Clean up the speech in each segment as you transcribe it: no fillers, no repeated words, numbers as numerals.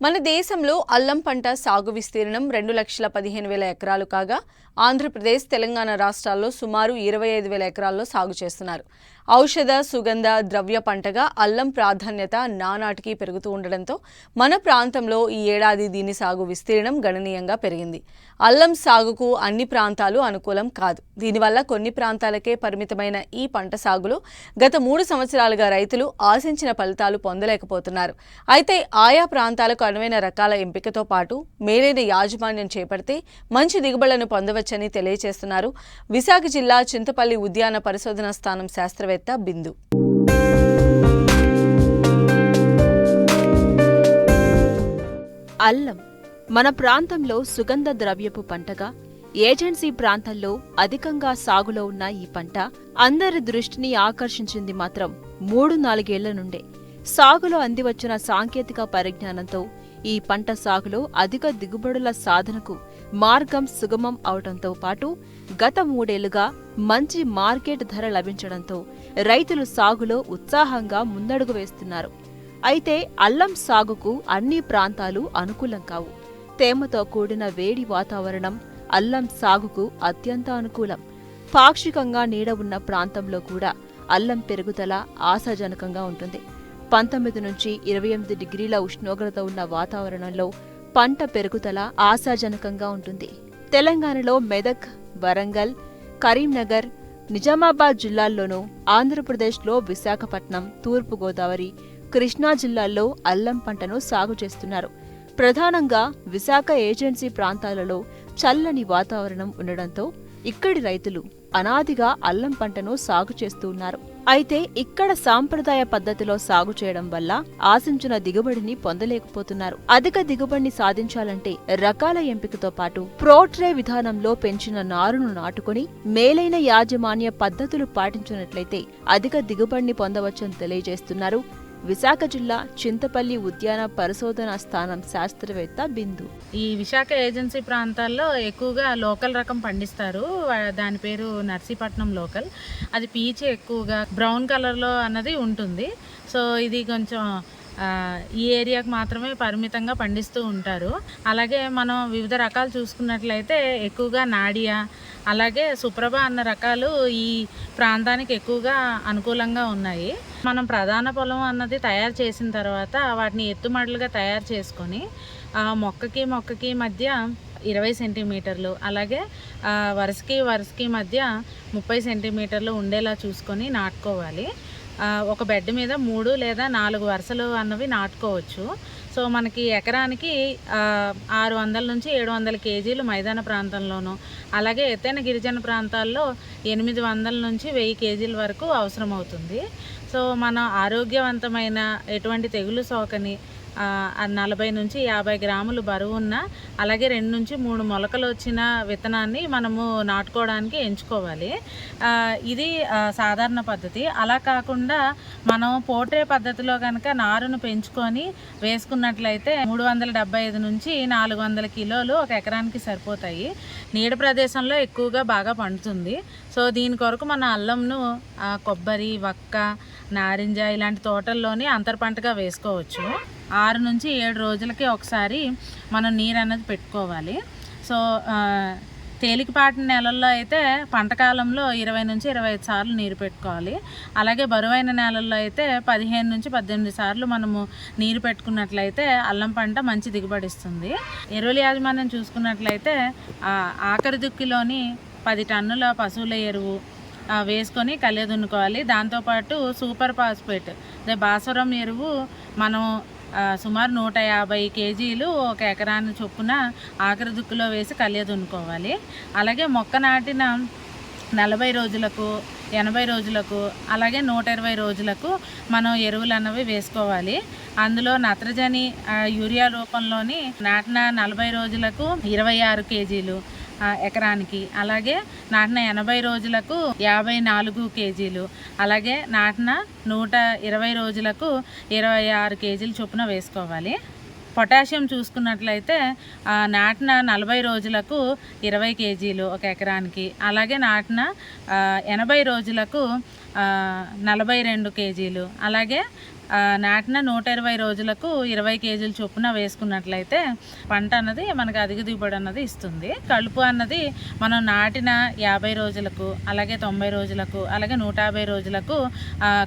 మన దేశంలో అల్లం పంట సాగు విస్తీర్ణం 2,15,000 ఎకరాలు కాగా ఆంధ్రప్రదేశ్, తెలంగాణ రాష్ట్రాల్లో సుమారు 25,000 ఎకరాల్లో సాగు చేస్తున్నారు. ఔషధ, సుగంధ ద్రవ్య పంటగా అల్లం ప్రాధాన్యత నానాటికి పెరుగుతూ ఉండడంతో మన ప్రాంతంలో ఈ ఏడాది దీని సాగు విస్తీర్ణం గణనీయంగా పెరిగింది. అల్లం సాగుకు అన్ని ప్రాంతాలు అనుకూలం కాదు. దీనివల్ల కొన్ని ప్రాంతాలకే పరిమితమైన ఈ పంట సాగులో గత 3 సంవత్సరాలుగా రైతులు ఆశించిన ఫలితాలు పొందలేకపోతున్నారు. అయితే ఆయా ప్రాంతాలకు అనువైన రకాల ఎంపికతో పాటు మేలైన యాజమాన్యం చేపడితే మంచి దిగుబడులను పొందవచ్చని తెలియజేస్తున్నారు విశాఖ జిల్లా చింతపల్లి ఉద్యాన పరిశోధన స్థానం శాస్త్రవేత్త బిందు. అల్లం మన ప్రాంతంలో సుగంధ ద్రవ్యపు పంటగా, ఏజెన్సీ ప్రాంతాల్లో అధికంగా సాగులో ఉన్న ఈ పంట అందరి దృష్టిని ఆకర్షించింది మాత్రం 3-4 ఏళ్ల నుండే. సాగులో అందివచ్చిన సాంకేతిక పరిజ్ఞానంతో ఈ పంట సాగులో అధిక దిగుబడుల సాధనకు మార్గం సుగమం అవడంతో పాటు గత 3 ఏళ్లుగా మంచి మార్కెట్ ధర లభించడంతో రైతులు సాగులో ఉత్సాహంగా ముందడుగు వేస్తున్నారు. అయితే అల్లం సాగుకు అన్ని ప్రాంతాలు అనుకూలం కావు. తేమతో కూడిన వేడి వాతావరణం అల్లం సాగుకు అత్యంత అనుకూలం. పాక్షికంగా నీడ ఉన్న ప్రాంతంలో కూడా అల్లం పెరుగుదల ఆశాజనకంగా ఉంటుంది. 19 నుంచి 28 డిగ్రీల ఉష్ణోగ్రత ఉన్న వాతావరణంలో పంట పెరుగుదల ఆశాజనకంగా ఉంటుంది. తెలంగాణలో మెదక్, వరంగల్, కరీంనగర్, నిజామాబాద్ జిల్లాల్లోనూ, ఆంధ్రప్రదేశ్లో విశాఖపట్నం, తూర్పుగోదావరి, కృష్ణా జిల్లాల్లో అల్లం పంటను సాగు చేస్తున్నారు. ప్రధానంగా విశాఖ ఏజెన్సీ ప్రాంతాలలో చల్లని వాతావరణం ఉండడంతో ఇక్కడి రైతులు అనాదిగా అల్లం పంటను సాగు చేస్తూ ఉన్నారు. అయితే ఇక్కడ సాంప్రదాయ పద్ధతిలో సాగు చేయడం వల్ల ఆశించిన దిగుబడిని పొందలేకపోతున్నారు. అధిక దిగుబడిని సాధించాలంటే రకాల ఎంపికతో పాటు ప్రోట్రే విధానంలో పెంచిన నారును నాటుకుని మేలైన యాజమాన్య పద్ధతులు పాటించినట్లయితే అధిక దిగుబడిని పొందవచ్చని తెలియజేస్తున్నారు విశాఖ జిల్లా చింతపల్లి ఉద్యాన పరిశోధన స్థానం శాస్త్రవేత్త బిందు. ఈ విశాఖ ఏజెన్సీ ప్రాంతాల్లో ఎక్కువగా లోకల్ రకం పండిస్తారు. దాని పేరు నర్సీపట్నం లోకల్. అది పీచు ఎక్కువగా బ్రౌన్ కలర్లో అన్నది ఉంటుంది. సో ఇది కొంచెం ఈ ఏరియాకు మాత్రమే పరిమితంగా పండిస్తూ ఉంటారు. అలాగే మనం వివిధ రకాలు చూసుకున్నట్లయితే ఎక్కువగా నాడియా, అలాగే సుప్రభ అన్న రకాలు ఈ ప్రాంతానికి ఎక్కువగా అనుకూలంగా ఉన్నాయి. మనం ప్రధాన పొలం అన్నది తయారు చేసిన తర్వాత వాటిని ఎత్తుమడులుగా తయారు చేసుకొని మొక్కకి మధ్య 20 సెంటీమీటర్లు, అలాగే వరుసకి మధ్య 30 సెంటీమీటర్లు ఉండేలా చూసుకొని నాటుకోవాలి. ఒక బెడ్ మీద 3 లేదా 4 వరుసలు అన్నవి నాటుకోవచ్చు. సో మనకి ఎకరానికి 600 నుంచి 700 కేజీలు మైదాన ప్రాంతంలోనూ, అలాగే ఎత్తైన గిరిజన ప్రాంతాల్లో 800 నుంచి 1000 కేజీల వరకు అవసరం అవుతుంది. సో మన ఆరోగ్యవంతమైన ఎటువంటి తెగులు సోకని 40 నుంచి 50 గ్రాములు బరువు ఉన్న, అలాగే 2 నుంచి 3 మొలకలు వచ్చిన విత్తనాన్ని మనము నాటుకోవడానికి ఎంచుకోవాలి. ఇది సాధారణ పద్ధతి. అలా కాకుండా మనం పోట్రే పద్ధతిలో కనుక నారును పెంచుకొని వేసుకున్నట్లయితే 375 నుంచి 400 కిలోలు ఒక ఎకరానికి సరిపోతాయి. నీడ ప్రదేశంలో ఎక్కువగా బాగా పండుతుంది. సో దీని కొరకు మన అల్లంను కొబ్బరి, వక్క, నారింజ ఇలాంటి తోటల్లోనే అంతర పంటగా వేసుకోవచ్చు. 6 నుంచి 7 రోజులకి ఒకసారి మనం నీరు అన్నది పెట్టుకోవాలి. సో తేలికపాటి నెలల్లో అయితే పంట కాలంలో 20 నుంచి 25 సార్లు నీరు పెట్టుకోవాలి. అలాగే బరువైన నెలల్లో అయితే 15 నుంచి 18 సార్లు మనము నీరు పెట్టుకున్నట్లయితే అల్లం పంట మంచి దిగుబడి ఇస్తుంది. ఎరువుల యాజమాన్యం చూసుకున్నట్లయితే ఆఖరి దుక్కిలోని 10 టన్నుల పశువుల ఎరువు వేసుకొని కలియదున్నుకోవాలి. దాంతోపాటు సూపర్ ఫాస్ఫేట్ అదే భాస్వరం ఎరువు మనం సుమారు 150 కేజీలు ఒక ఎకరాన్ని చొప్పున ఆఖరి దుక్కులో వేసి కలియదున్నుకోవాలి. అలాగే మొక్క నాటిన 40 రోజులకు, 80 రోజులకు, అలాగే 120 రోజులకు మనం ఎరువులు అన్నవి వేసుకోవాలి. అందులో నత్రజని యూరియా రూపంలోని నాటిన 40 రోజులకు 26 కేజీలు ఎకరానికి, అలాగే నాటిన 80 రోజులకు 54 కేజీలు, అలాగే నాటిన 120 రోజులకు 26 కేజీలు చొప్పున వేసుకోవాలి. పొటాషియం చూసుకున్నట్లయితే నాటిన 40 రోజులకు 20 కేజీలు ఒక ఎకరానికి, అలాగే నాటిన 80 రోజులకు 42 కేజీలు, అలాగే నాటిన 120 రోజులకు 20 కేజీల చొప్పున వేసుకున్నట్లయితే పంట అన్నది మనకి అధిక దిగుబడి అన్నది ఇస్తుంది. కలుపు అన్నది మనం నాటిన 50 రోజులకు, అలాగే 90 రోజులకు, అలాగే 150 రోజులకు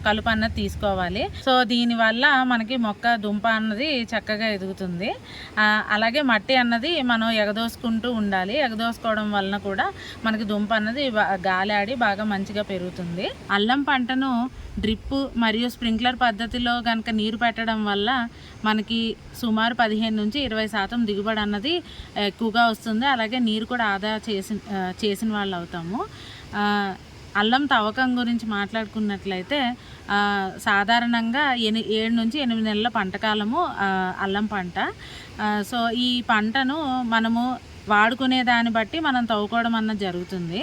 కలుపు అన్నది తీసుకోవాలి. సో దీనివల్ల మనకి మొక్క దుంప అన్నది చక్కగా ఎదుగుతుంది. అలాగే మట్టి అన్నది మనం ఎగదోసుకుంటూ ఉండాలి. ఎగదోసుకోవడం వలన కూడా మనకి దుంప అన్నది గాలి ఆడి బాగా మంచిగా పెరుగుతుంది. అల్లం పంటను డ్రిప్ మరియు స్ప్రింక్లర్ పద్ధతిలో కనుక నీరు పెట్టడం వల్ల మనకి సుమారు 15 నుంచి 20% దిగుబడి అన్నది ఎక్కువగా వస్తుంది. అలాగే నీరు కూడా ఆదా చేసిన వాళ్ళు అవుతాము. అల్లం తవ్వకం గురించి మాట్లాడుకున్నట్లయితే సాధారణంగా 7 నుంచి 8 నెలల పంటకాలము అల్లం పంట. సో ఈ పంటను మనము వాడుకునే దాన్ని బట్టి మనం తవ్వుకోవడం అన్నది జరుగుతుంది.